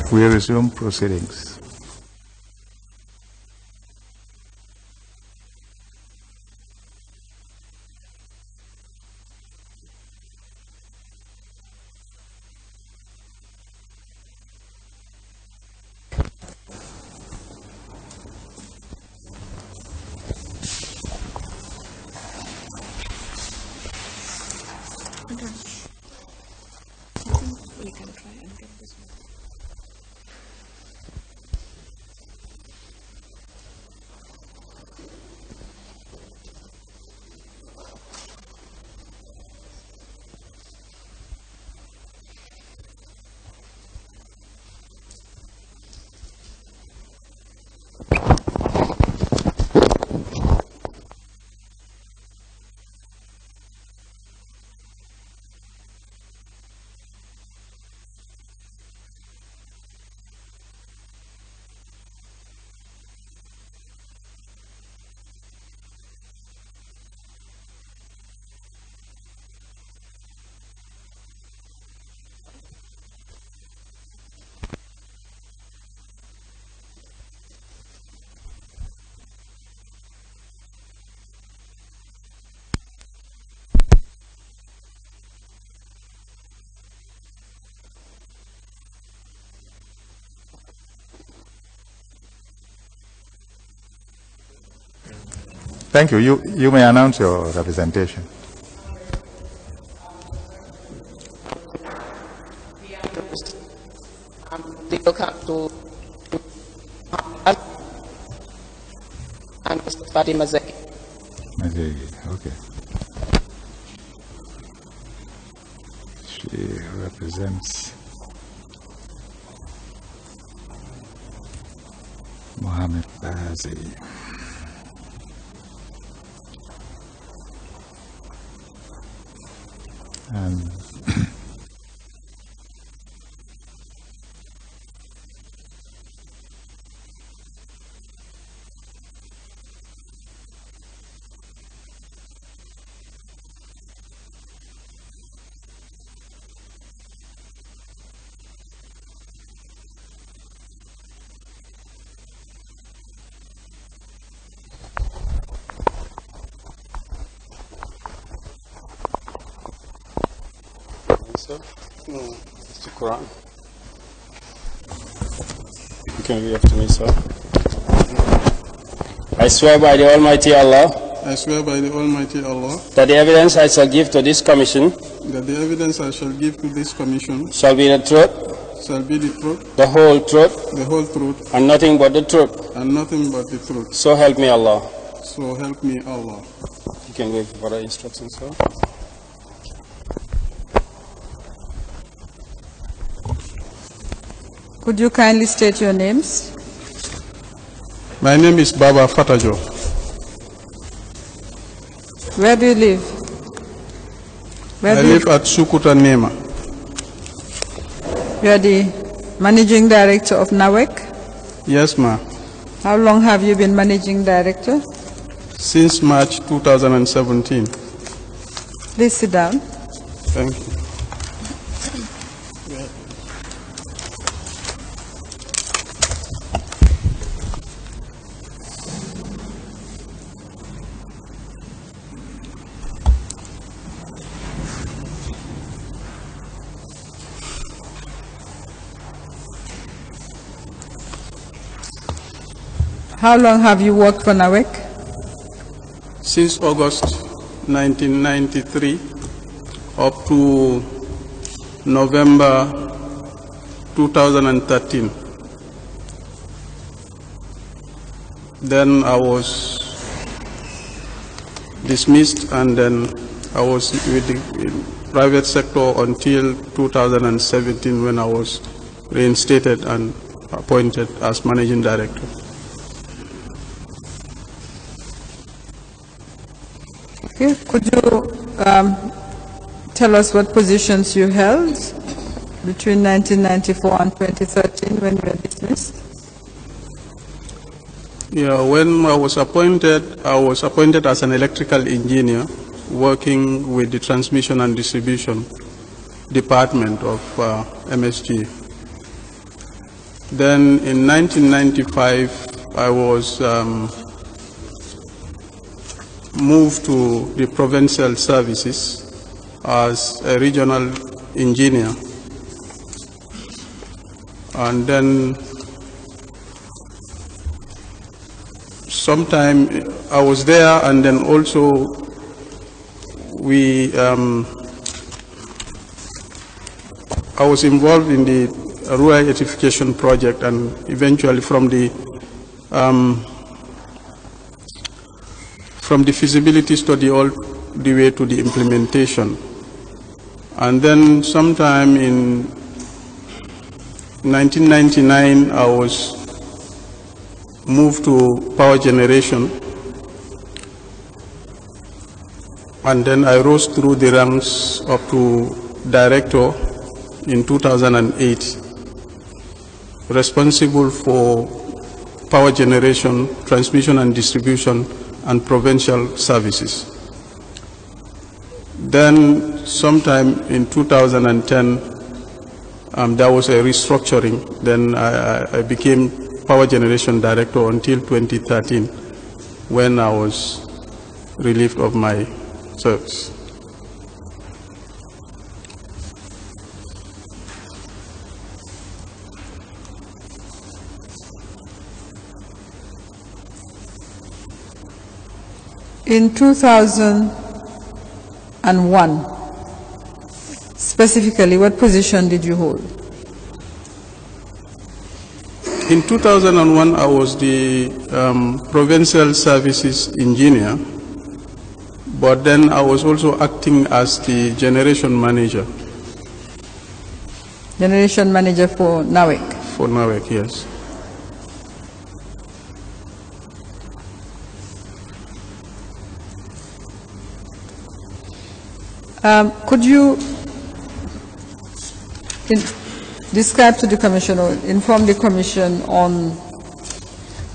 We resume proceedings. We can try and get this one. Thank you. You may announce your representation. Legal counsel and Mr. Fatima Zeki. Okay. She represents Mohammed Bazi. And Mr. Quran. You can read after me, sir. I swear by the Almighty Allah. I swear by the Almighty Allah. That the evidence I shall give to this commission. That the evidence I shall give to this commission. Shall be the truth. Shall be the truth. The whole truth. The whole truth. And nothing but the truth. And nothing but the truth. So help me Allah. So help me Allah. You can wait for further instructions, sir. Could you kindly state your names? My name is Baba Fatajo. Where do you live? I live at Sukuta Nema. You are the managing director of NAWEC? Yes, ma'am. How long have you been managing director? Since March 2017. Please sit down. Thank you. How long have you worked for NAWEC? Since August 1993 up to November 2013. Then I was dismissed, and then I was with the private sector until 2017 when I was reinstated and appointed as managing director. Okay. Could you tell us what positions you held between 1994 and 2013 when you were dismissed? Yeah, when I was appointed as an electrical engineer working with the transmission and distribution department of MSG. Then in 1995, I was moved to the provincial services as a regional engineer. And then sometime I was there, and then also I was involved in the rural electrification project, and eventually from the feasibility study all the way to the implementation. And then sometime in 1999, I was moved to power generation, and then I rose through the ranks up to director in 2008, responsible for power generation, transmission and distribution, and provincial services. Then sometime in 2010, there was a restructuring. Then I became power generation director until 2013, when I was relieved of my service. In 2001, specifically, what position did you hold? In 2001, I was the provincial services engineer, but then I was also acting as the generation manager. Generation manager for NAWEC? For NAWEC, yes. Could you describe to the Commission or inform the Commission on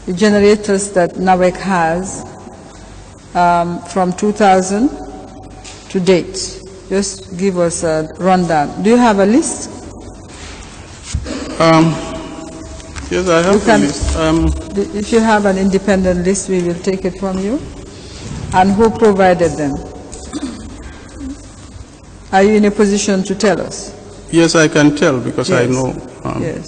the generators that NAWEC has from 2000 to date? Just give us a rundown. Do you have a list? Yes, I have a list. If you have an independent list, we will take it from you. And who provided them? Are you in a position to tell us? Yes, I can tell because Yes. I know. Yes.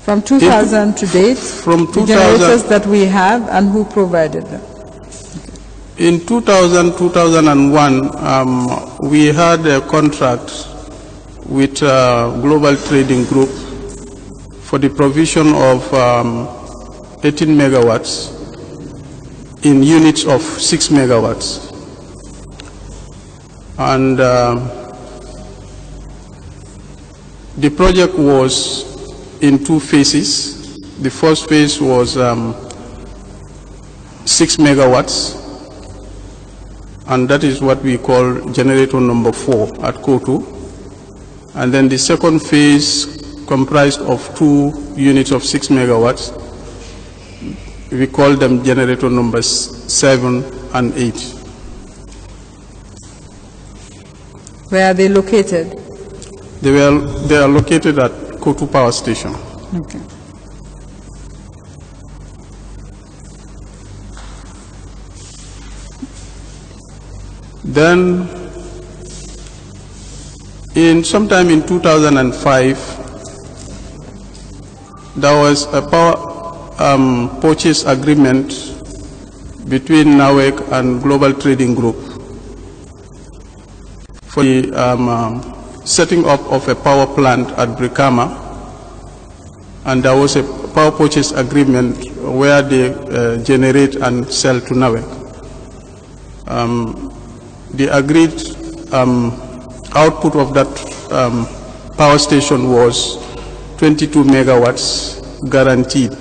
From 2000 to date, from the generators that we have and who provided them? In 2000, 2001, we had a contract with Global Trading Group for the provision of 18 megawatts in units of 6 megawatts. And the project was in two phases. The first phase was 6 megawatts, and that is what we call generator number 4 at Kotu. And then the second phase comprised of 2 units of 6 megawatts. We call them generator numbers 7 and 8. Where are they located? They are located at Kotu Power Station. Okay. Then, sometime in 2005, there was a power purchase agreement between NAWEC and Global Trading Group for the setting up of a power plant at Brikama, and there was a power purchase agreement where they generate and sell to NAWEC. The agreed output of that power station was 22 megawatts guaranteed.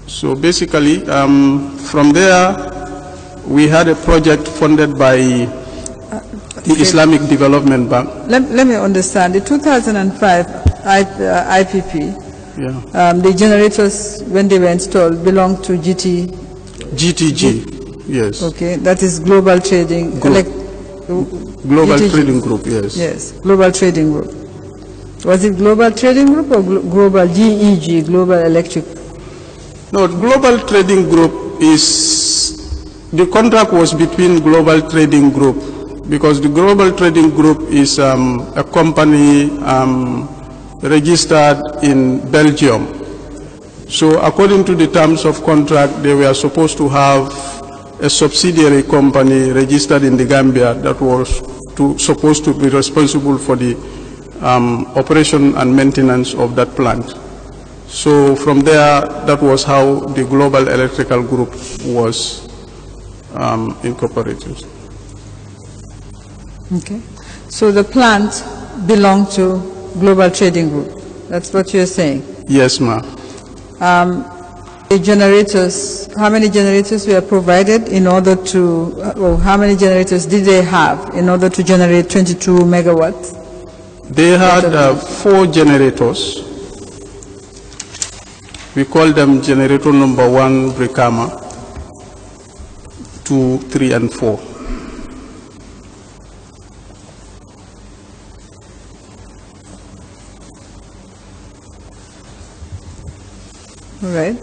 So basically, from there, we had a project funded by the Islamic Development Bank. Let me understand. The 2005 IPP, Yeah. the generators, when they were installed, belonged to GTG, yes. Okay, that is Global Trading. Group. Global GTG. Trading Group, yes. Yes, Global Trading Group. Was it Global Trading Group or Global GEG, Global Electric? No, Global Trading Group is, the contract was between Global Trading Group, because the Global Trading Group is a company registered in Belgium. So according to the terms of contract, they were supposed to have a subsidiary company registered in the Gambia that was supposed to be responsible for the operation and maintenance of that plant. So from there, that was how the Global Electrical Group was incorporated. Okay. So the plant belonged to Global Trading Group. That's what you're saying? Yes, ma'am. The generators, how many generators were provided in order to, how many generators did they have in order to generate 22 megawatts? They had 4 generators. We call them generator number 1, Brikama, 2, 3, and 4. All right.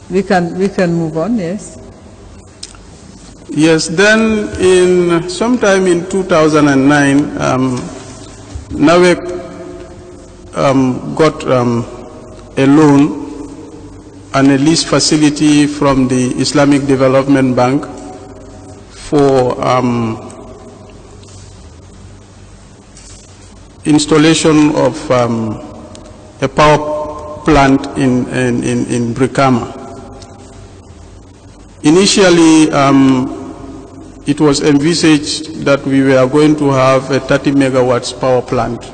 We can move on. Yes. Yes. Then, sometime in 2009, NAWEC got a loan and a lease facility from the Islamic Development Bank for installation of a power plant in Brikama. Initially, it was envisaged that we were going to have a 30 megawatts power plant.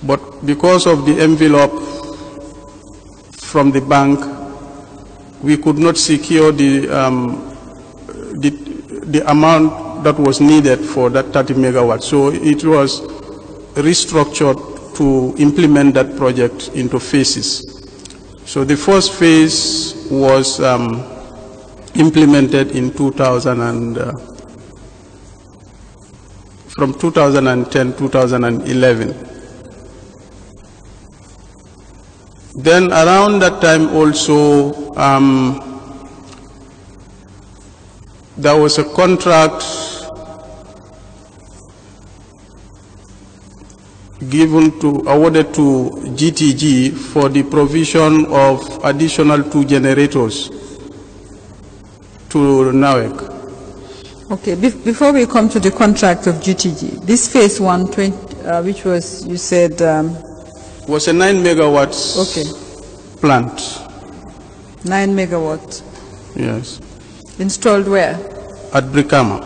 But because of the envelope from the bank, we could not secure the amount that was needed for that 30 megawatts. So it was restructured to implement that project into phases. So the first phase was implemented in from 2010-2011. Then around that time also, there was a contract awarded to GTG for the provision of additional 2 generators to NAWEC. Okay, before we come to the contract of GTG, this phase 1, which was, you said... was a 9 megawatts plant. 9 megawatts? Yes. Installed where? At Brikama,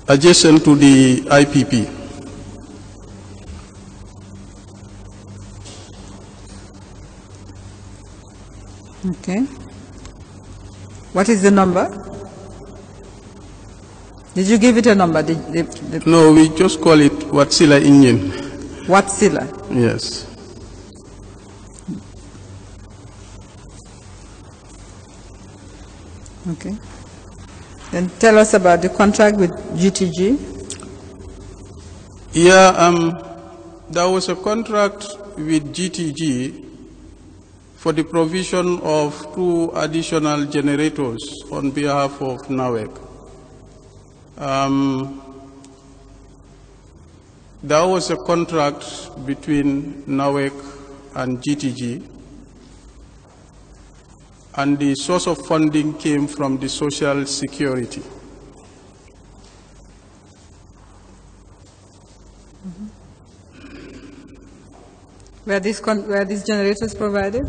adjacent to the IPP. Okay. What is the number? Did you give it a number? No, we just call it Watsila engine. Watsila? Yes. Okay. Then tell us about the contract with GTG. Yeah, there was a contract with GTG for the provision of 2 additional generators on behalf of NAWEC. There was a contract between NAWEC and GTG, and the source of funding came from the Social Security. Were these generators provided?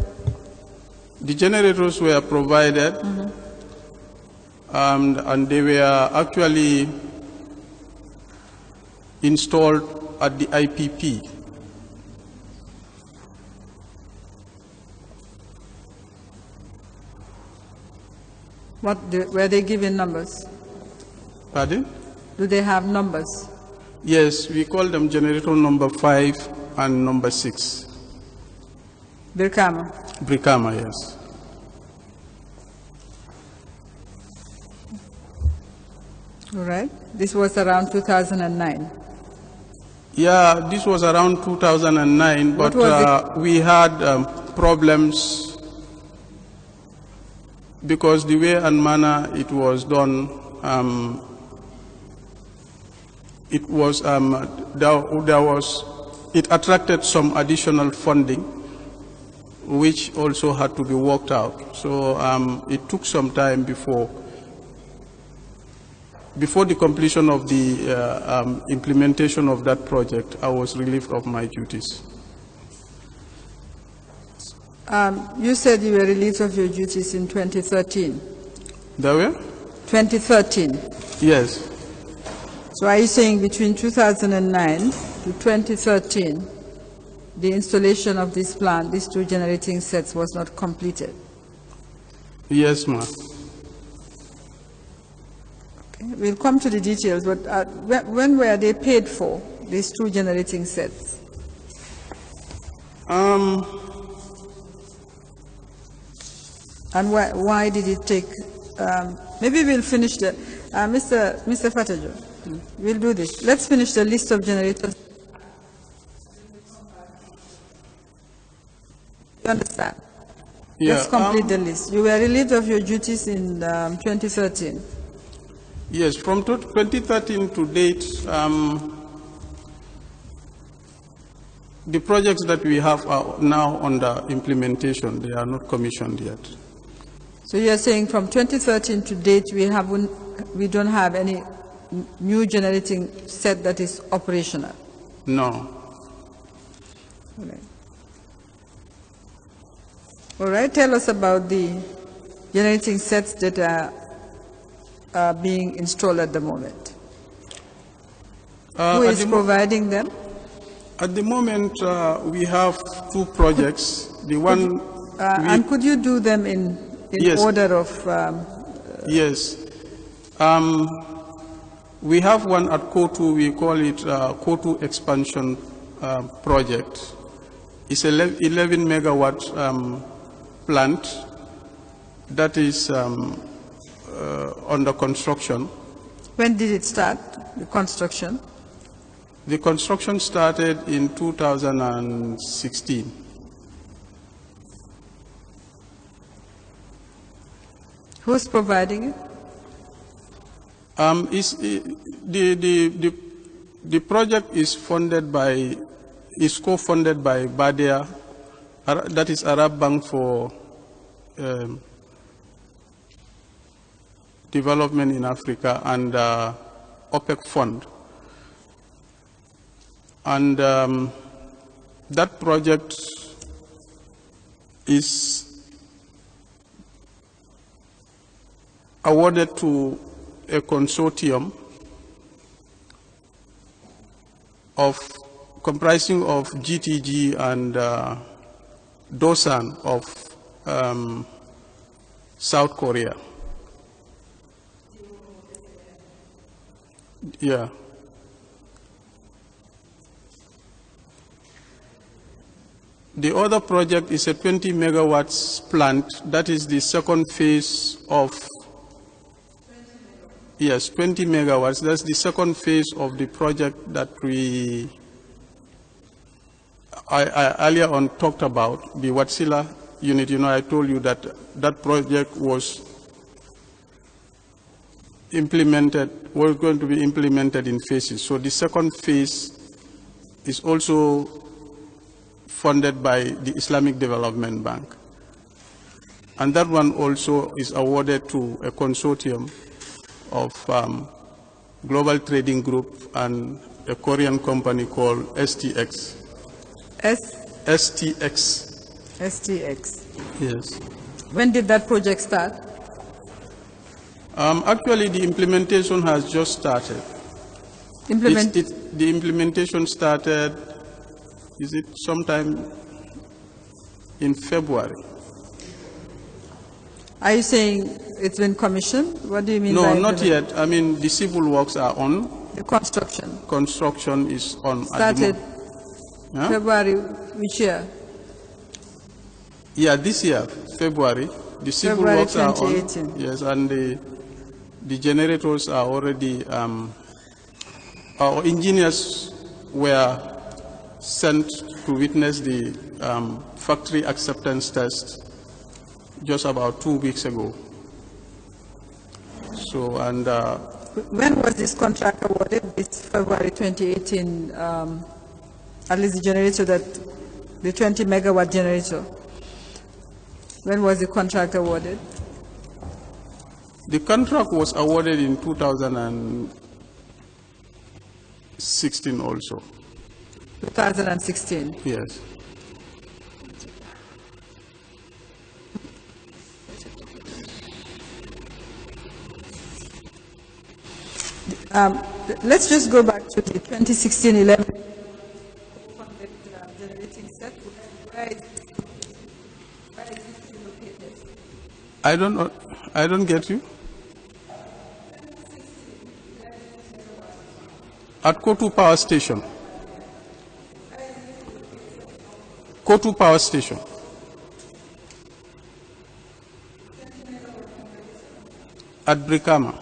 The generators were provided, and they were actually installed at the IPP. Were they given numbers? Pardon? Do they have numbers? Yes, we call them generator number 5 and number 6. Brikama? Brikama, yes. All right. This was around 2009. Yeah, this was around 2009, What but was we had problems because the way and manner it was done, it attracted some additional funding, which also had to be worked out. So it took some time before the completion of the implementation of that project, I was relieved of my duties. You said you were relieved of your duties in 2013. There were? 2013. Yes. So are you saying between 2009 to 2013, the installation of this plant, these two generating sets, was not completed? Yes, ma'am. Okay. We'll come to the details, but when were they paid for, these two generating sets? And why did it take, maybe we'll finish the, Mr. Fatajo, we'll do this. Let's finish the list of generators. You understand? Yeah, Let's complete the list. You were relieved of your duties in 2013. Yes, from 2013 to date, the projects that we have are now under implementation. They are not commissioned yet. So you are saying from 2013 to date, we don't have any new generating set that is operational? No. All right. All right, tell us about the generating sets that are being installed at the moment. Who is providing them? At the moment, we have two projects. The one... and could you do them in yes. order of... yes. We have one at Kotu, we call it Kotu Expansion Project. It's an 11 megawatt plant that is under construction. When did it start, the construction? The construction started in 2016. Who's providing it? The project is funded by, is co-funded by BADEA, that is Arab Bank for Development in Africa, and OPEC Fund. And that project is awarded to a consortium comprising of GTG and Dosan of South Korea. Yeah. The other project is a 20 megawatts plant. That is the second phase of, yes, 20 megawatts. That's the second phase of the project that I earlier on talked about, the Watsila unit. You know, I told you that that project was going to be implemented in phases. So the second phase is also funded by the Islamic Development Bank. And that one also is awarded to a consortium of Global Trading Group and a Korean company called STX. STX. STX. Yes. When did that project start? Actually, the implementation has just started. The implementation started, is it sometime in February? Are you saying it's been commissioned? What do you mean by No, not yet. I mean, the civil works are on. The construction? Construction is on. Started February, which year? Yeah, this year, February. The civil February works 2018. are on. Yes, and the generators are already, our engineers were sent to witness the factory acceptance test just about 2 weeks ago. So, and when was this contract awarded? This February 2018, at least the generator the 20 megawatt generator. When was the contract awarded? The contract was awarded in 2016 also. 2016? Yes. Let's just go back to the 2016-11 generating set. Where is it located? I don't get you. At Kotu Power Station. Kotu Power Station. At Brikama.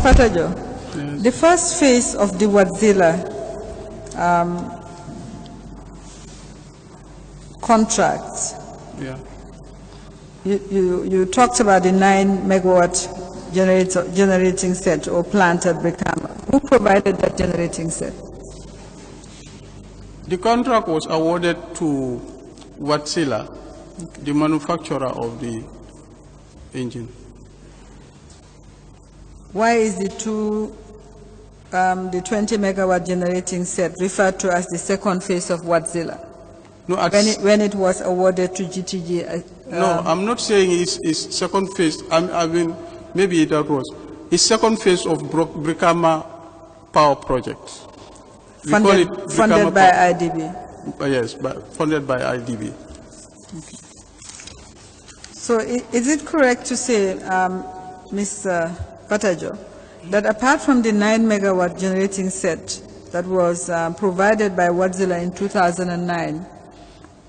Fatajo, the first phase of the Wadzilla contract, Yeah. you talked about the 9 megawatt generating set or plant at Brikama. Who provided that generating set? The contract was awarded to Wadzilla, the manufacturer of the engine. Why is the 20 megawatt generating set referred to as the second phase of Wadzilla? No, When it was awarded to GTG? no, I'm not saying it's second phase. I mean, maybe that was. It's second phase of Brikama Power Project. Funded by IDB? Yes, funded by IDB. Okay. So is it correct to say, Mr. Fatajo, that apart from the 9 megawatt generating set that was provided by Wadzilla in 2009,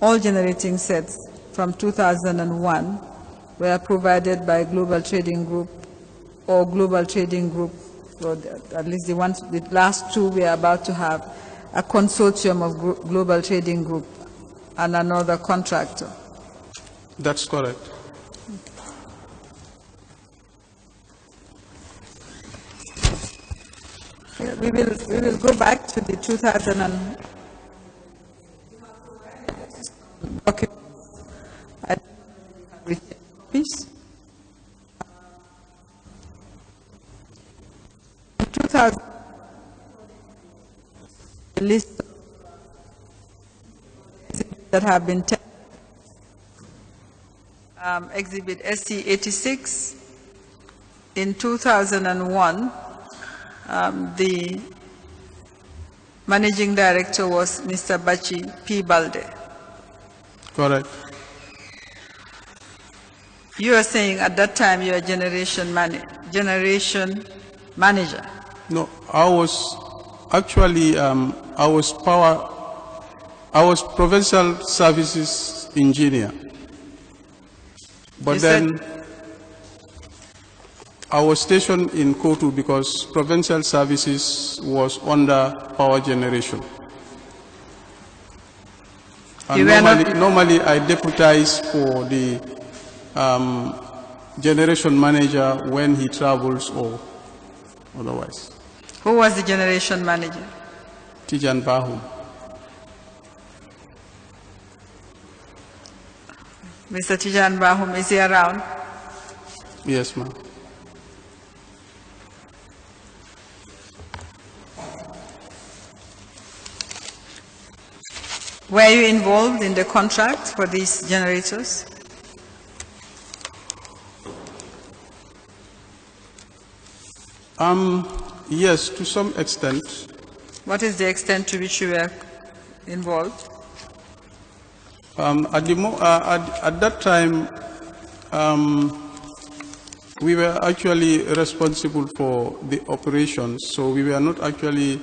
all generating sets from 2001 were provided by Global Trading Group or Global Trading Group, or at least the last two we are about to have a consortium of Global Trading Group and another contractor? That's correct. We will go back to the 2000 document. Please. In 2000, the list that have been tested, exhibit SC86. In 2001, the managing director was Mr. Bachi P. Balde. Correct. You are saying at that time you are generation manager. No, I was actually I was provincial services engineer. But You then said I was stationed in Kotu because provincial services was under power generation. And normally I deputize for the generation manager when he travels or otherwise. Who was the generation manager? Tijan Bahum. Mr. Tijan Bahum, is he around? Yes, ma'am. Were you involved in the contract for these generators? Yes, to some extent. What is the extent to which you were involved? At that time, we were actually responsible for the operations, so we were not actually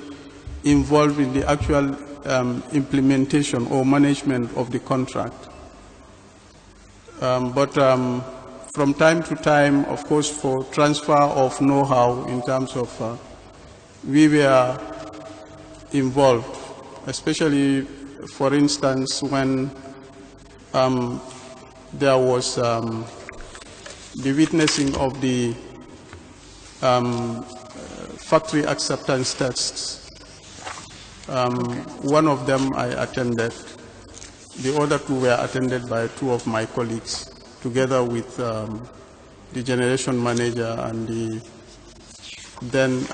involved in the actual implementation or management of the contract. But from time to time, of course, for transfer of know-how in terms of, we were involved, especially, for instance, when there was the witnessing of the factory acceptance tests. One of them I attended. The other two were attended by two of my colleagues, together with the generation manager and the then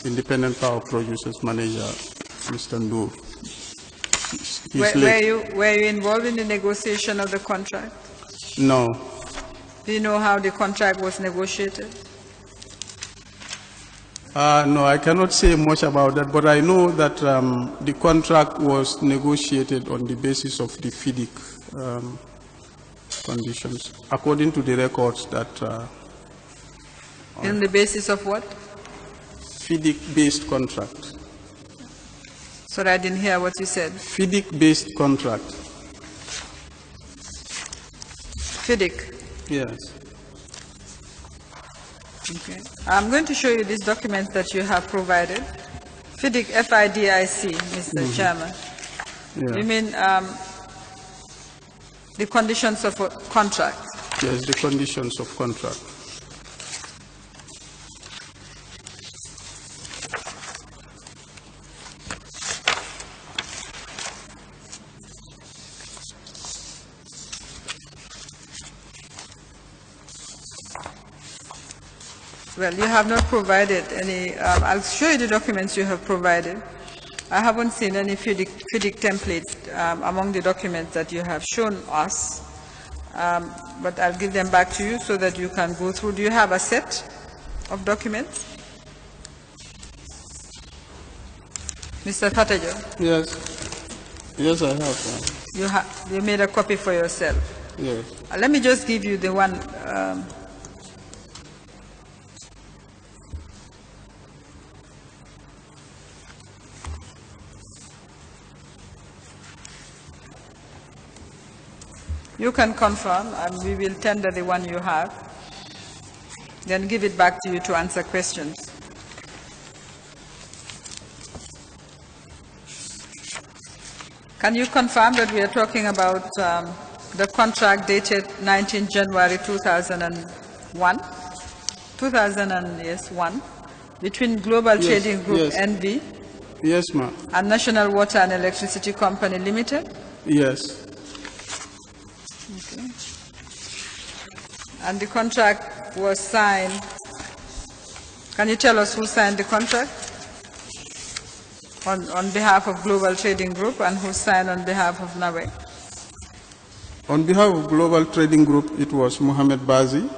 independent power producers manager, Mr. Ndur. Were you involved in the negotiation of the contract? No. Do you know how the contract was negotiated? No, I cannot say much about that, but I know that the contract was negotiated on the basis of the FIDIC conditions, according to the records that... on the basis of what? FIDIC-based contract. Sorry, I didn't hear what you said. FIDIC-based contract. FIDIC? Yes. Okay. I'm going to show you these documents that you have provided. FIDIC, F-I-D-I-C, Mr. Chairman. Yeah. You mean the conditions of a contract? Yes, the conditions of contract. Well, you have not provided any, I'll show you the documents you have provided. I haven't seen any FIDIC template among the documents that you have shown us, but I'll give them back to you so that you can go through. Do you have a set of documents? Mr. Fatajo? Yes. Yes, I have. You made a copy for yourself? Yes. Let me just give you the one. You can confirm, and we will tender the one you have, then give it back to you to answer questions. Can you confirm that we are talking about the contract dated 19 January 2001? 2001, between Global Trading Group, NV, yes, ma'am, and National Water and Electricity Company Limited? Yes. Okay. And the contract was signed. Can you tell us who signed the contract on behalf of Global Trading Group, and who signed on behalf of NAWEC? On behalf of Global Trading Group, it was Mohamed Bazi,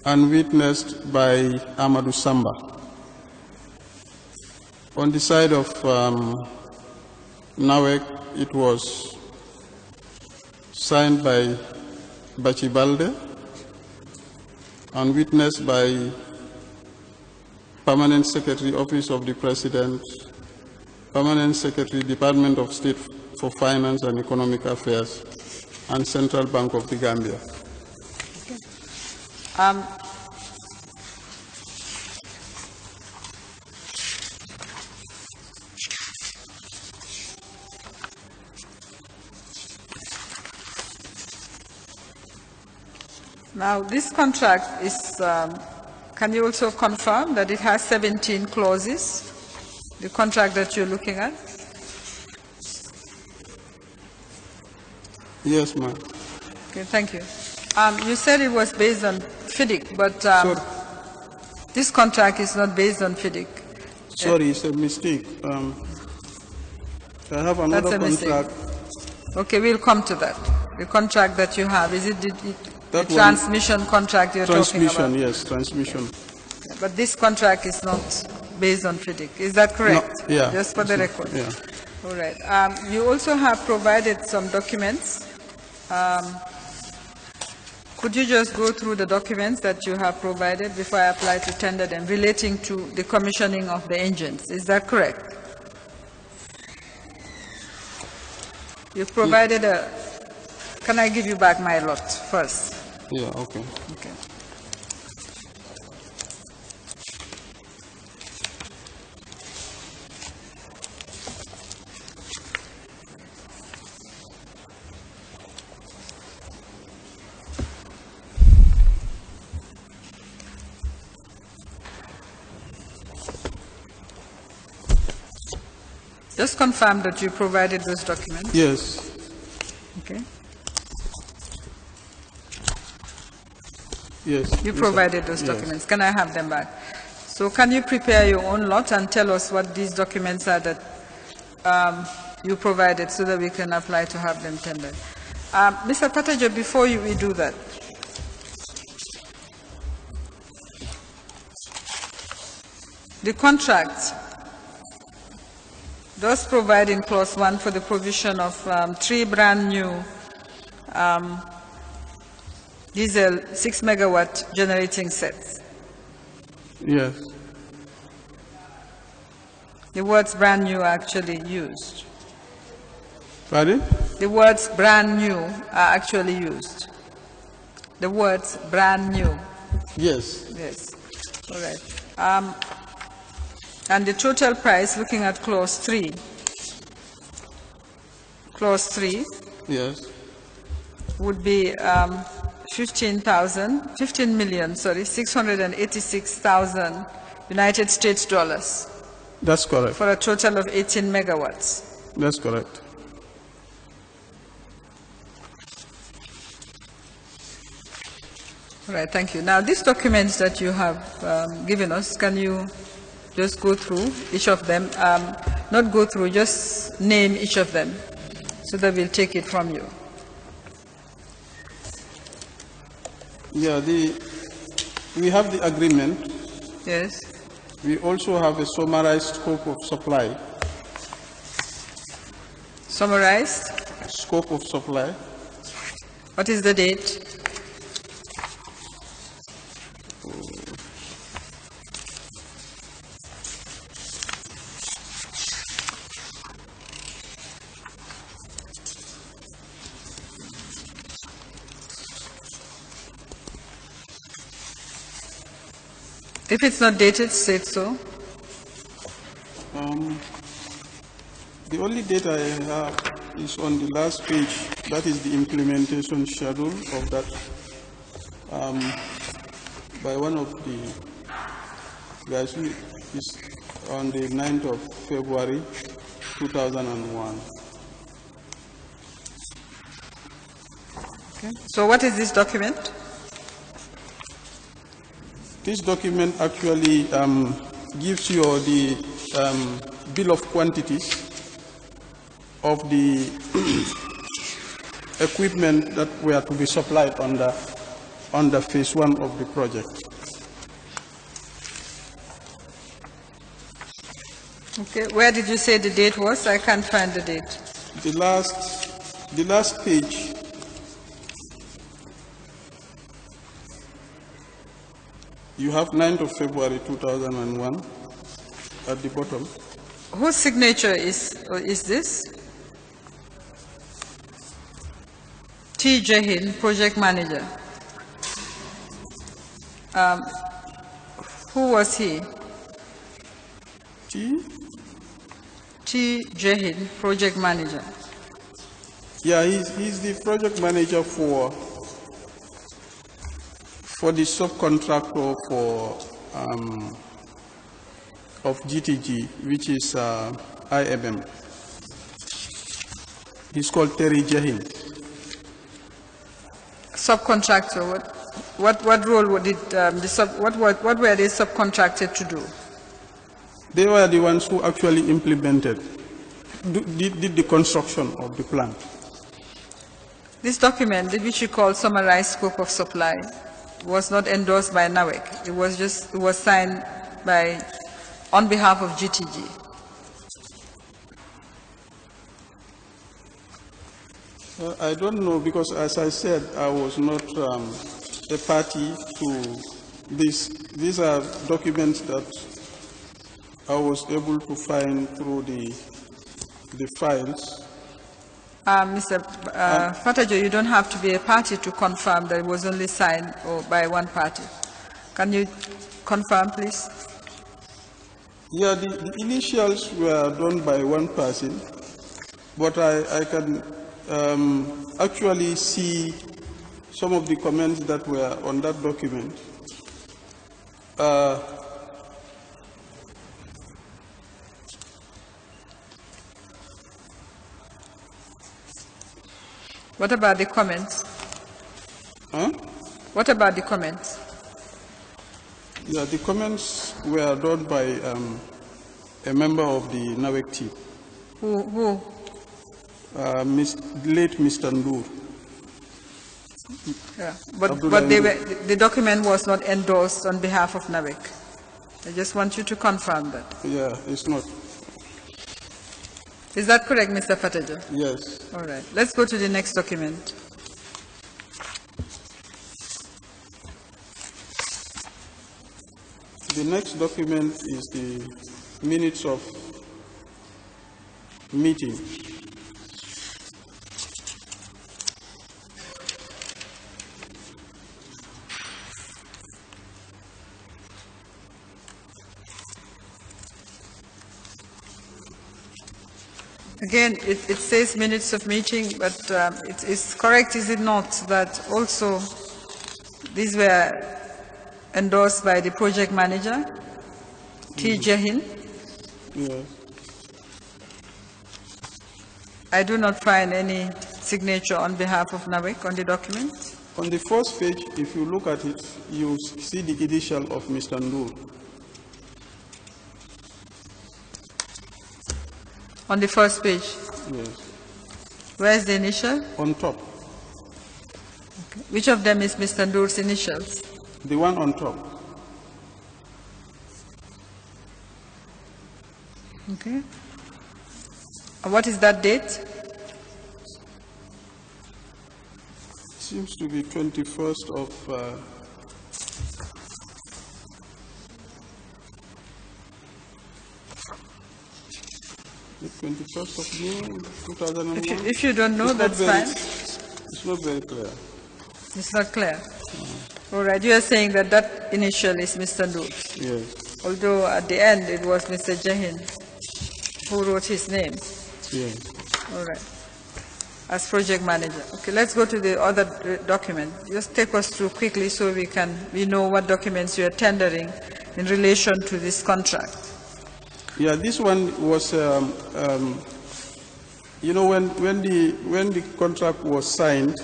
and witnessed by Amadou Samba. On the side of NAWEC, it was signed by Bachi Balde and witnessed by Permanent Secretary, Office of the President, Permanent Secretary, Department of State for Finance and Economic Affairs, and Central Bank of the Gambia. Now, this contract is, can you also confirm that it has 17 clauses, the contract that you're looking at? Yes, ma'am. Okay, thank you. You said it was based on FIDIC, but this contract is not based on FIDIC. Sorry, it's a mistake. I have another That's a mistake. contract. Okay, we'll come to that. The contract that you have, is it the That one- transmission contract you're talking about? Transmission, yes, transmission. But this contract is not based on FIDIC. Is that correct? No, yeah. Just for the record. Yeah. All right. You also have provided some documents. Could you just go through the documents that you have provided before I apply to tender them relating to the commissioning of the engines? Is that correct? You've provided a... Can I give you back my lot first? Yeah, okay. Okay. Just confirm that you provided those documents. Yes. Okay. Yes. You yes, provided those yes. documents. Can I have them back? So can you prepare your own lot and tell us what these documents are that you provided so that we can apply to have them tendered? Mr. Patajo, before we do that, the contract does provide in clause 1 for the provision of 3 brand new diesel 6-megawatt generating sets. Yes. The words brand new are actually used. Pardon? The words brand new are actually used. The words brand new. Yes. Yes. All right. And the total price, looking at clause 3. Clause 3 Yes. would be 686,000 United States dollars That's correct. for a total of 18 megawatts. That's correct. All right, thank you. Now, these documents that you have given us, can you just go through each of them? Not go through, just name each of them so that we'll take it from you. Yeah, we have the agreement. Yes. We also have a summarized scope of supply. Summarized. Scope of supply. What is the date? If it's not dated, say it so. The only data I have is on the last page. That is the implementation schedule of that by one of the guys who is on the 9th of February 2001. Okay. So what is this document? This document actually gives you the bill of quantities of the equipment that were to be supplied under phase 1 of the project. Okay, where did you say the date was? I can't find the date. The last page. You have 9th of February 2001 at the bottom. Whose signature is this? T. Jehin, project manager. Who was he? T. Jehin, project manager. Yeah, he's the project manager for the subcontractor of GTG, which is IMM. He's called Terry Jehin. subcontractor, what role did what were they subcontracted to do? They were the ones who actually implemented, did the construction of the plant. This document, which you call summarized scope of supply, was not endorsed by NAWEC. It was signed on behalf of GTG. I don't know, because as I said, I was not a party to this. These are documents that I was able to find through the files. Mr. Fatajo, you don't have to be a party to confirm that it was only signed by one party. Can you confirm, please? Yeah, the initials were done by one person, but I can actually see some of the comments that were on that document. What about the comments? Huh? What about the comments? Yeah, the comments were done by a member of the NAWEC team. Who? Late Mr. Ndur. Yeah. But the document was not endorsed on behalf of NAWEC. I just want you to confirm that. Yeah, it's not. Is that correct, Mr. Fatajo? Yes. All right. Let's go to the next document. The next document is the minutes of meeting. Again, it says minutes of meeting, but it's correct, is it not, that also these were endorsed by the project manager, T. Jahin? Yes. I do not find any signature on behalf of NAWEC on the document. On the first page, if you look at it, you see the initial of Mr. Ndur. On the first page? Yes. Where is the initial? On top. Okay. Which of them is Mr. Ndur's initials? The one on top. Okay. And what is that date? Seems to be 21st of the 21st of June 2001. If you don't know, that's fine. It's not very clear. It's not clear. All right. You are saying that initial is Mr. Ndur. Yes. Although at the end it was Mr. Jahin who wrote his name. Yes. All right. As project manager. Okay, let's go to the other document. Just take us through quickly so we know what documents you are tendering in relation to this contract. Yeah, this one was, you know, when the contract was signed,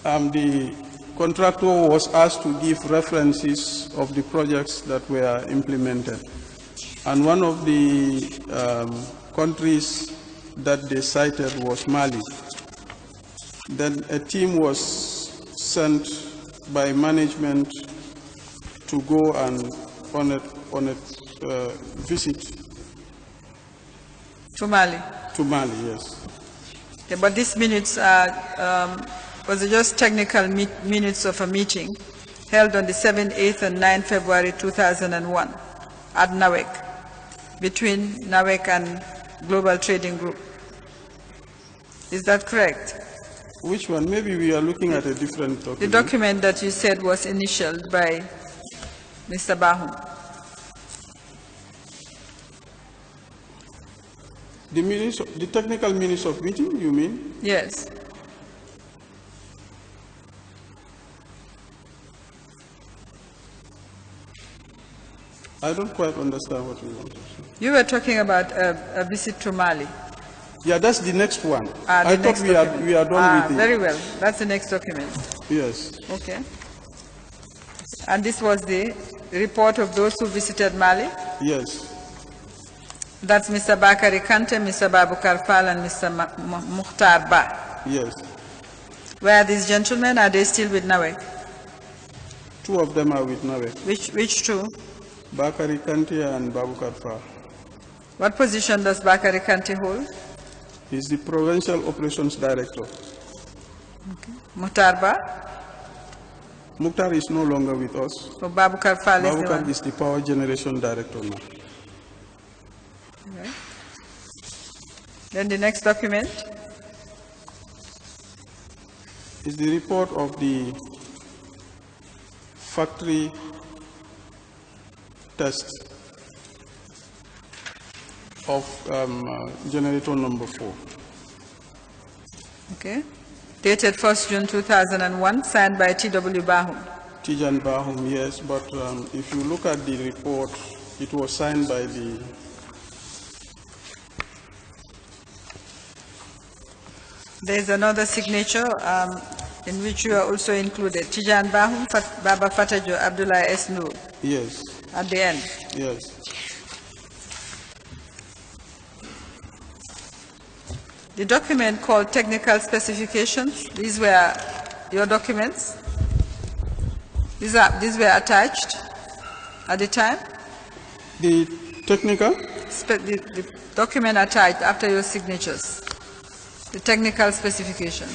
the contractor was asked to give references of the projects that were implemented. And one of the countries that they cited was Mali. Then a team was sent by management to go and on a visit to Mali. To Mali, yes. Okay, but these minutes was just technical minutes of a meeting held on the 7th, 8th, and 9th February 2001 at NAWEC, between NAWEC and Global Trading Group. Is that correct? Which one? Maybe we are looking at a different document. The document that you said was initialed by Mr. Bahum. The technical minutes of meeting, you mean? Yes. I don't quite understand what you want to say. You were talking about a visit to Mali. Yeah, that's the next one. I thought we are done with it. Very well. That's the next document. Yes. Okay. And this was the report of those who visited Mali? Yes. That's Mr. Bakari Kante, Mr. Babukar Fall, and Mr. Mukhtar Ba. Yes. Where are these gentlemen? Are they still with NAWEC? Two of them are with NAWEC. Which two? Bakari Kante and Babukar Fall. What position does Bakari Kante hold? He's the Provincial Operations Director. Okay. Mukhtar Ba? Mukhtar is no longer with us. So Babukar Fall is the Babukar one. is the Power Generation Director now. Right. Then the next document is the report of the factory test of generator number 4. Okay. Dated 1st June 2001, signed by T.W. Bahum. Tijan Bahum, yes, but if you look at the report, it was signed by the There's another signature in which you are also included. Tijan Bahum, Baba Fatajo, Abdullah S. Noor. Yes. At the end. Yes. The document called technical specifications, these were your documents? These were attached at the time? The technical? The document attached after your signatures. The technical specification.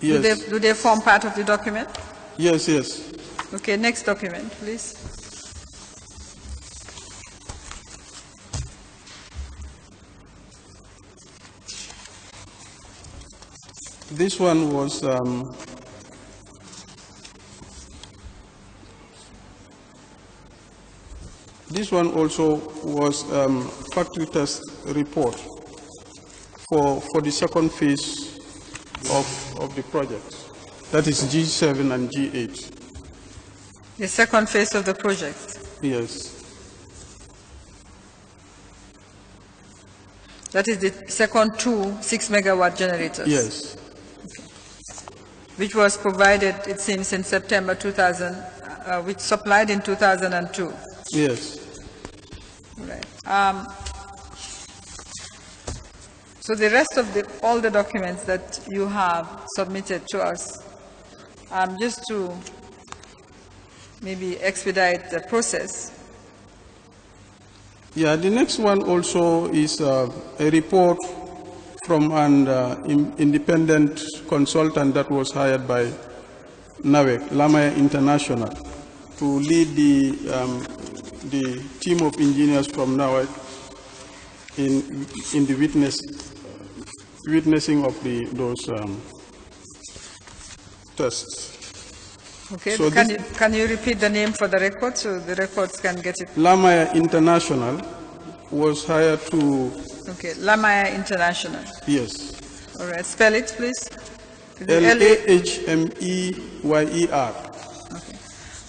Yes. Do they form part of the document? Yes, yes. Okay, next document, please. This one was this one also was factory test report for the second phase of the project. That is G7 and G8. The second phase of the project. Yes. That is the second 2 6-megawatt generators. Yes. Which was provided, it seems, in September 2000, which supplied in 2002. Yes. Right. So the rest of all the documents that you have submitted to us, just to maybe expedite the process. Yeah, the next one also is a report from an independent consultant that was hired by NAWEC, Lamaya International, to lead the team of engineers from NAWEC in the witnessing of those tests. Okay, So can you repeat the name for the record so the records can get it? Lamaya International was hired to... Okay, Lamaya International. Yes. All right, spell it, please. Lahmeyer. Okay.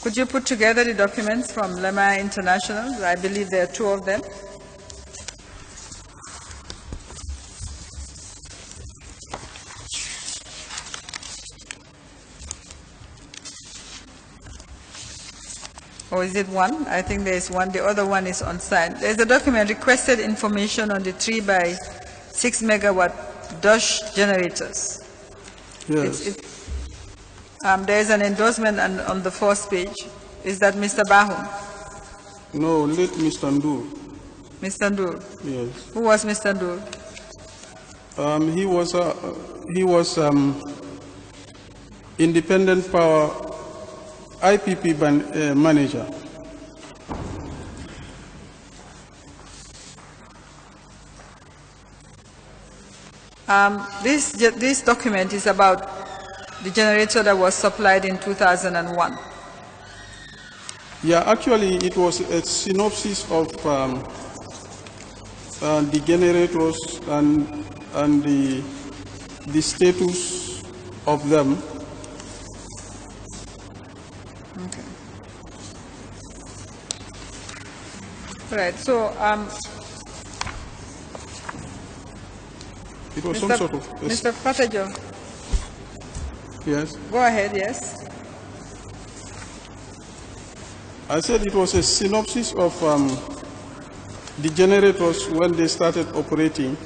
Could you put together the documents from Lamaya International? I believe there are 2 of them. Or is it one? I think there is one. The other one is on site. There is a document, requested information on the 3 by 6 megawatt Dutch generators. Yes. There is an endorsement on the first page. Is that Mr. Bahum? No, late Mr. Ndur. Mr. Ndur? Yes. Who was Mr. Ndur? He was independent power IPP manager. This document is about the generator that was supplied in 2001. Yeah, actually it was a synopsis of the generators and the status of them. Okay. Right, so, It was some Mr. sort of... Mr. Patajo, Yes. go ahead, yes. I said it was a synopsis of the generators when they started operating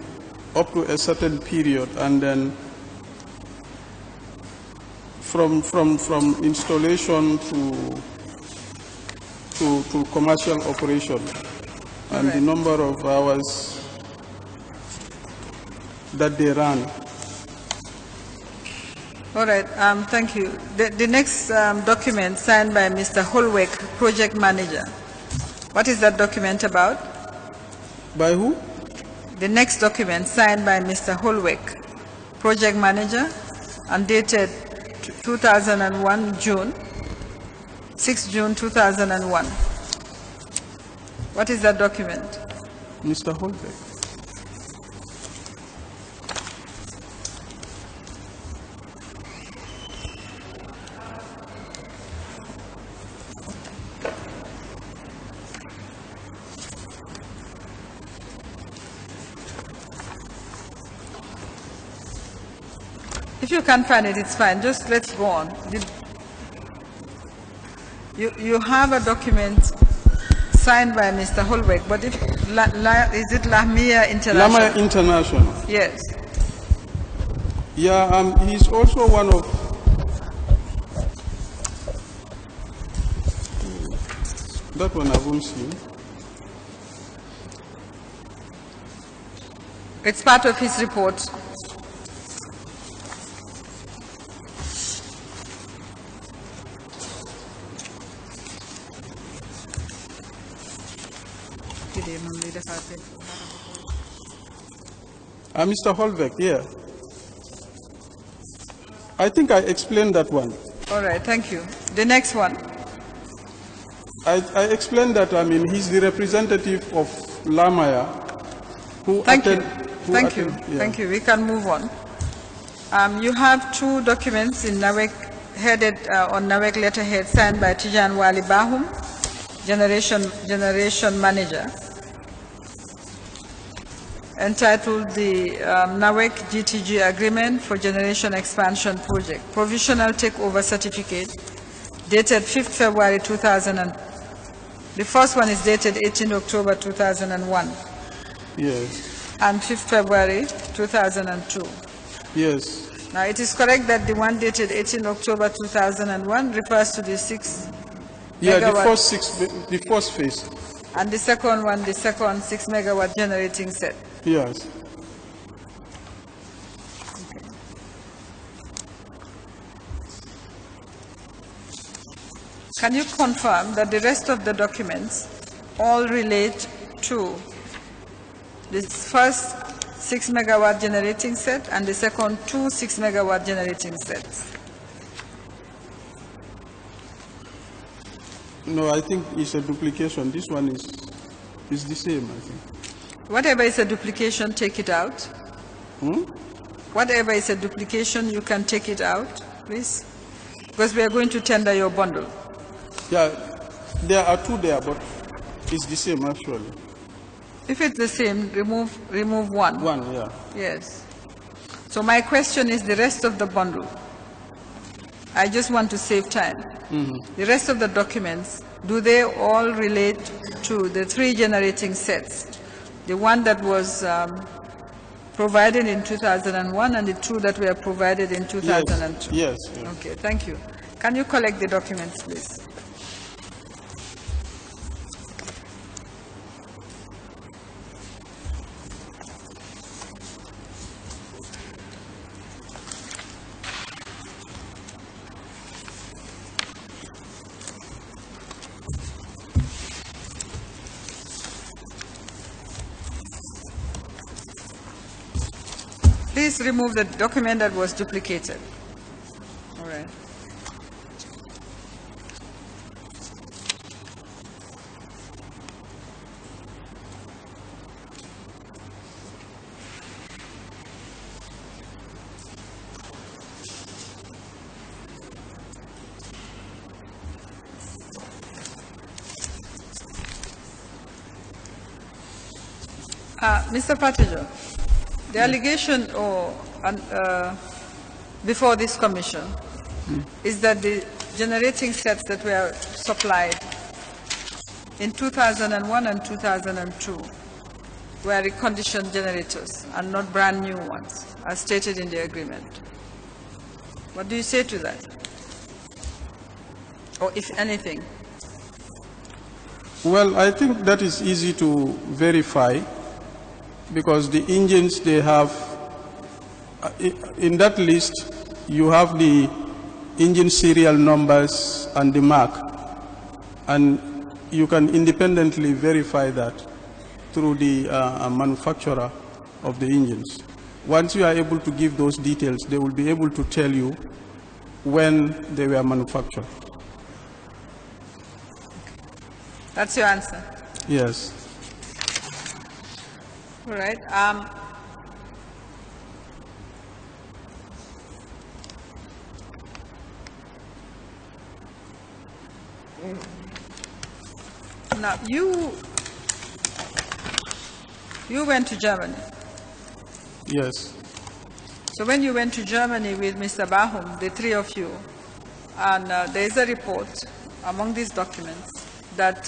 up to a certain period, and then from installation to commercial operation, and the number of hours that they ran. All right, thank you. The next document signed by Mr. Holwick, project manager. What is that document about? By who? The next document signed by Mr. Holwick, project manager, and dated 2001 June, 6 June 2001. What is that document? Mr. Holbeck. If you can't find it, it's fine. Just let's go on. You have a document signed by Mr. Holbeck, but if is it Lamia International? Lamia International. Yes. Yeah, he's also one of... That one I won't see. It's part of his report. Mr. Holbeck, yeah. I think I explained that one. All right, thank you. The next one. I explained that, he's the representative of Lamia who Thank you. Thank Thank you. We can move on. You have two documents in NAWEC headed on NAWEC letterhead signed by Tijan Wali Bahum, Generation Manager, entitled the NAWEC GTG Agreement for Generation Expansion Project, Provisional Takeover Certificate, dated 5th February 2000. The first one is dated 18 October 2001. Yes. And 5th February 2002. Yes. Now, it is correct that the one dated 18 October 2001 refers to the 6 Yeah, megawatt, the first phase. and the second one, the second 6 megawatt generating set. Yes. Okay. Can you confirm that the rest of the documents all relate to this first 6 megawatt generating set and the second 2 6 megawatt generating sets? No, I think it's a duplication. This one is the same, I think. Whatever is a duplication, take it out. Whatever is a duplication, you can take it out, please, because we are going to tender your bundle. Yeah, there are two there, but it's the same actually. If it's the same, remove one. One, yeah. Yes. So my question is the rest of the bundle. I just want to save time. The rest of the documents, do they all relate to the 3 generating sets? The one that was provided in 2001 and the 2 that were provided in 2002? Yes. Okay, thank you. Can you collect the documents, please? Please remove the document that was duplicated. All right. Mr. Patijo, the allegation before this commission is that the generating sets that were supplied in 2001 and 2002 were reconditioned generators and not brand new ones, as stated in the agreement. What do you say to that? Or if anything? Well, I think that is easy to verify because the engines they have, in that list, you have the engine serial numbers and the mark, and you can independently verify that through the manufacturer of the engines. Once you are able to give those details, they will be able to tell you when they were manufactured. That's your answer? Yes. All right. Now, you went to Germany. Yes. So when you went to Germany with Mr. Bahum, the three of you, and there is a report among these documents that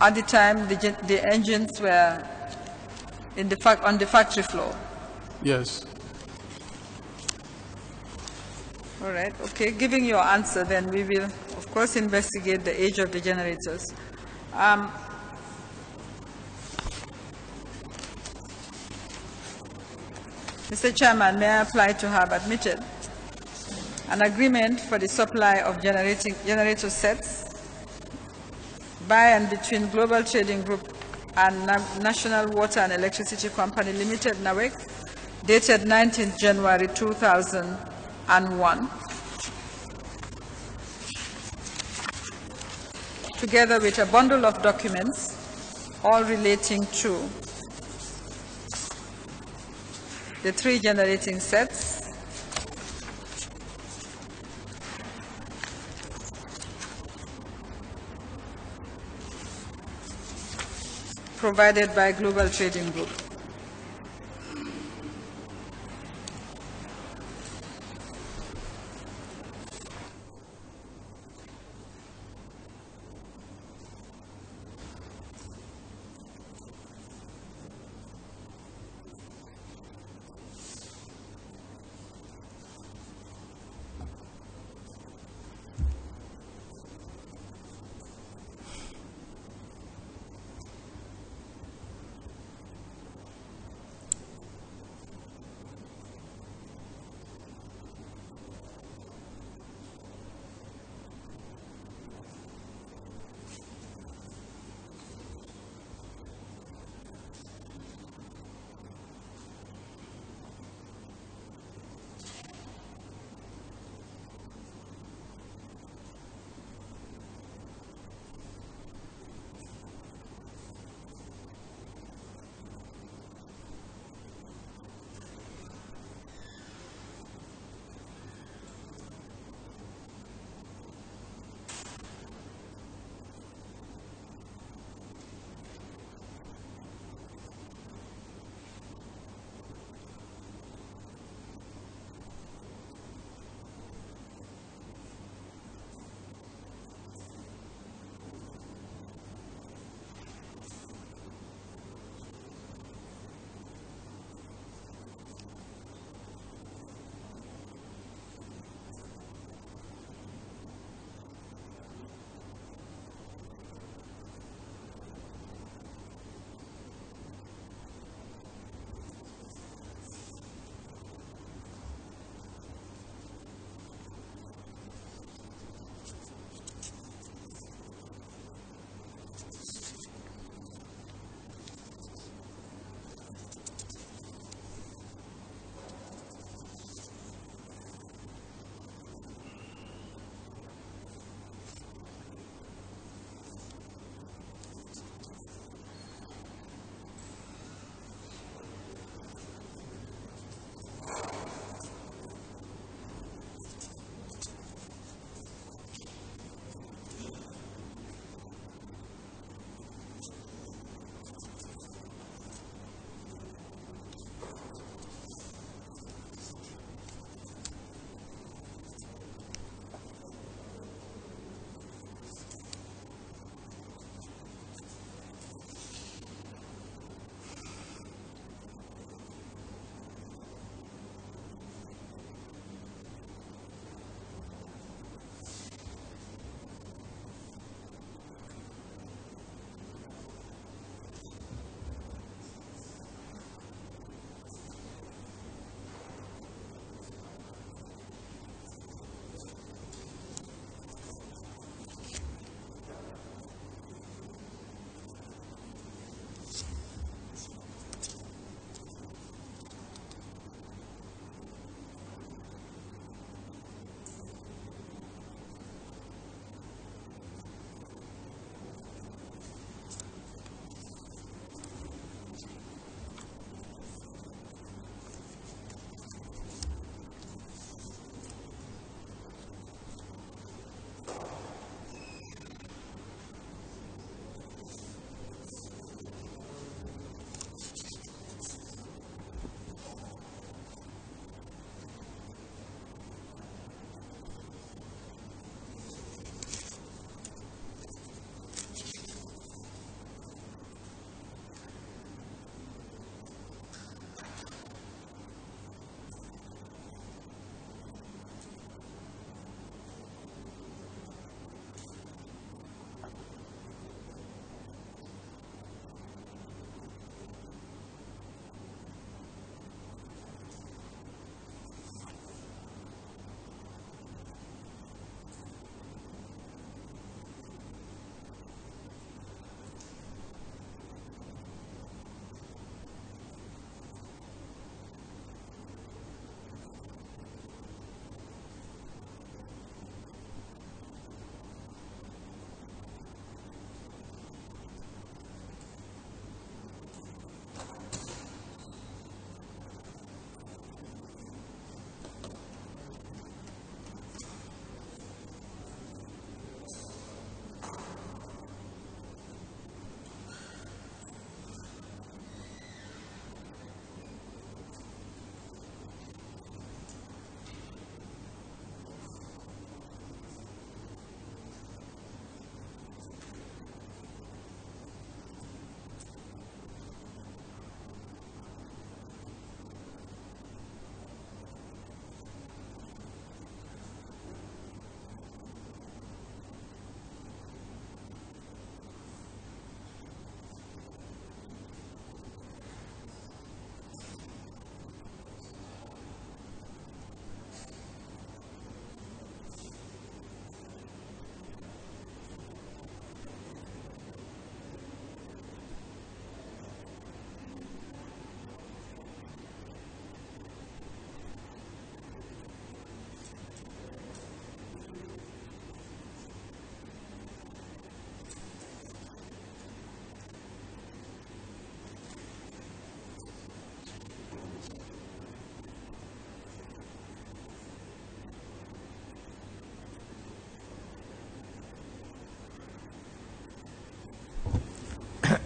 at the time the engines were on the factory floor. Yes. All right, okay. Giving your answer, then we will, of course, investigate the age of the generators. Mr. Chairman, may I apply to have admitted an agreement for the supply of generator sets by and between Global Trading Group and National Water and Electricity Company Limited, NAWEC, dated 19th January 2001, together with a bundle of documents, all relating to the three generating sets, provided by Global Trading Group.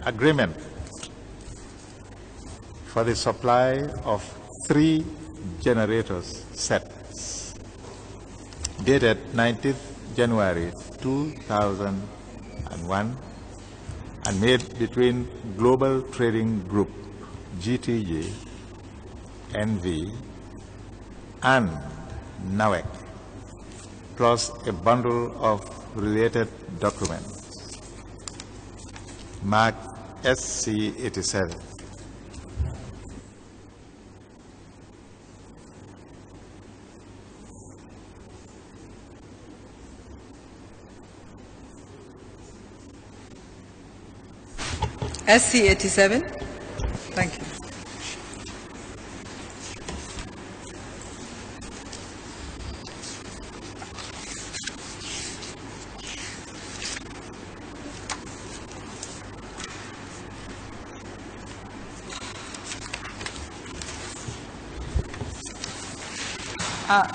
agreement for the supply of 3 generators sets dated 19th January 2001 and made between Global Trading Group, GTG, NV, and NAWEC, plus a bundle of related documents marked SC-87. SC-87. Thank you.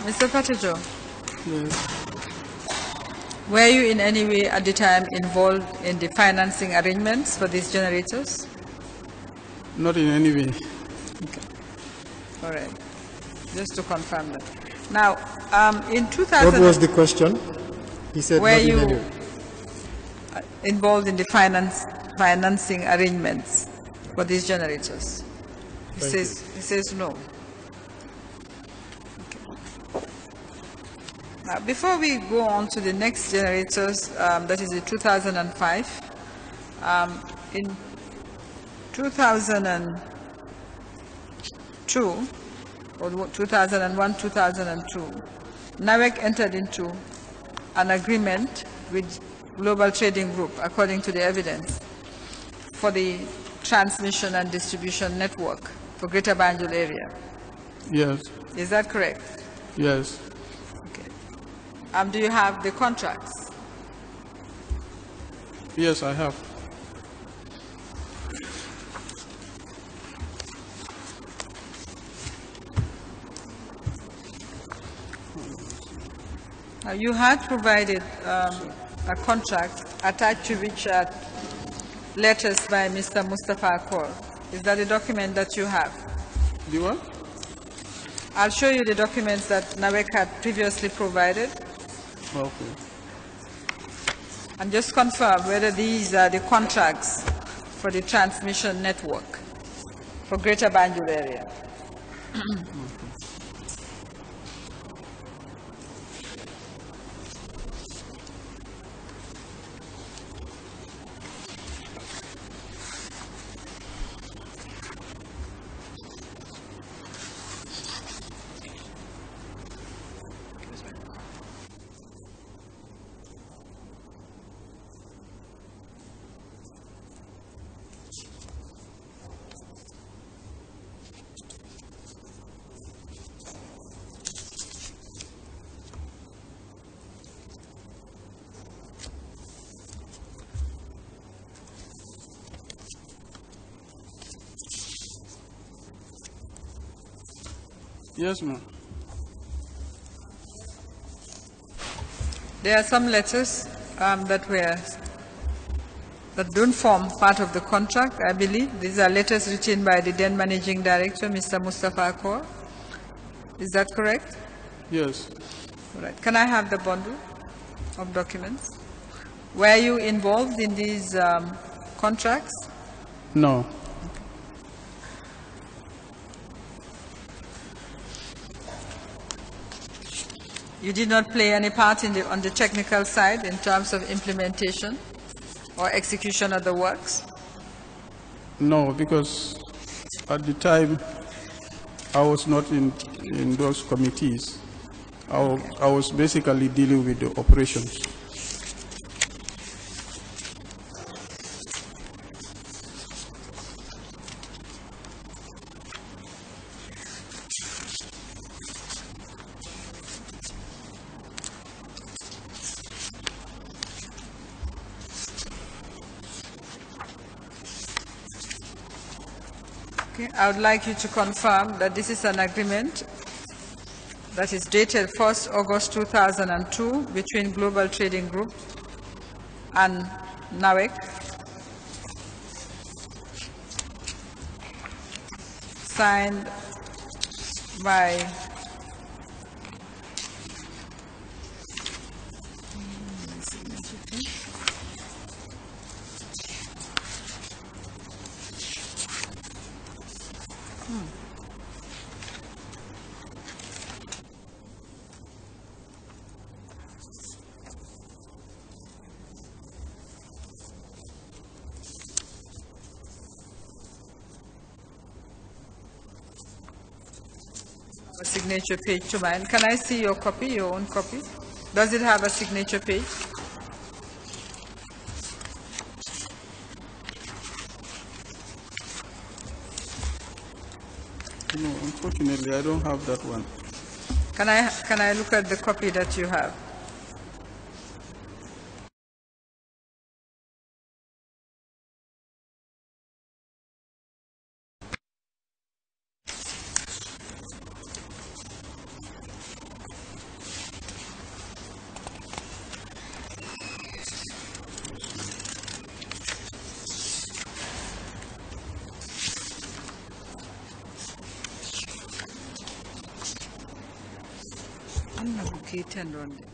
Mr. Patajo, Yes. were you in any way at the time involved in the financing arrangements for these generators? Not in any way. All right. Just to confirm that. Now, in 2000, What was the question? He said were not in you any way. involved in the financing arrangements for these generators? He says no. Now, before we go on to the next generators, that is the 2005, in 2002, or 2001, 2002, NAWEC entered into an agreement with Global Trading Group, according to the evidence, for the transmission and distribution network for Greater Banjul area. Yes. Is that correct? Yes. Do you have the contracts? Yes, I have. Now, you had provided a contract attached to which are letters by Mr. Mustafa Akor. Is that a document that you have? The what? I'll show you the documents that NAWEC had previously provided. Okay. And just confirm whether these are the contracts for the transmission network for Greater Banjul area. Yes, ma'am. There are some letters that don't form part of the contract, I believe. These are letters written by the then Managing Director, Mr. Mustafa Akor. Is that correct? Yes. All right. Can I have the bundle of documents? Were you involved in these contracts? No. You did not play any part on the technical side in terms of implementation or execution of the works? No, because at the time I was not in those committees. I was basically dealing with the operations. Okay. I would like you to confirm that this is an agreement that is dated 1st August 2002 between Global Trading Group and NAWEC signed by a signature page to mine. Can I see your copy, your own copy? Does it have a signature page? No, unfortunately, I don't have that one. Can I look at the copy that you have? I'm not located on it.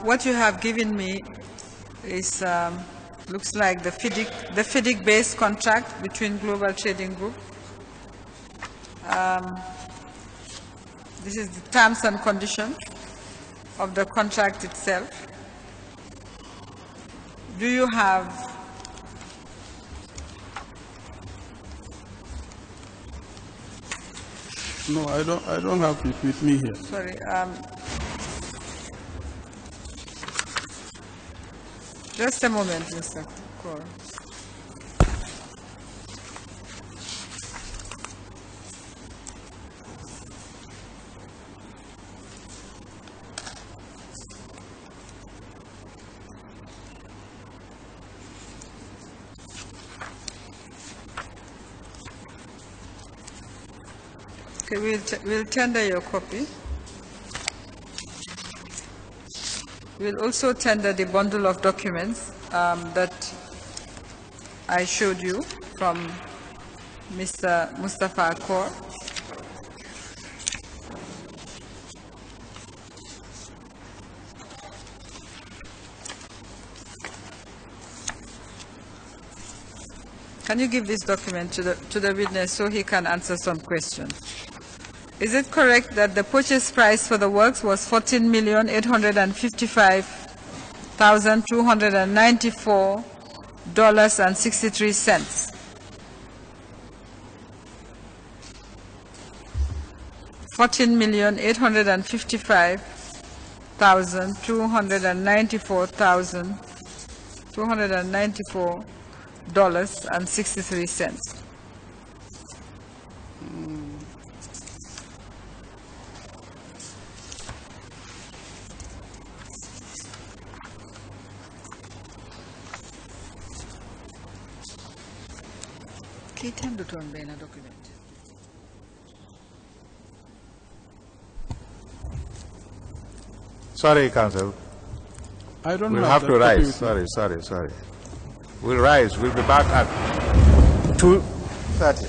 What you have given me is looks like the FIDIC-based contract between Global Trading Group. This is the terms and conditions of the contract itself. Do you have No, I don't have it with me here. Sorry. Just a moment, Mr. Kaur. Okay, we'll tender your copy. We'll also tender the bundle of documents that I showed you from Mr. Mustafa Kaur. Can you give this document to the witness so he can answer some questions? Is it correct that the purchase price for the works was $14,855,294.63? $14,855,294.63. Document. Sorry, Council. I don't We'll have have that to copy rise. with me. Sorry. We'll rise. We'll be back at 2:30.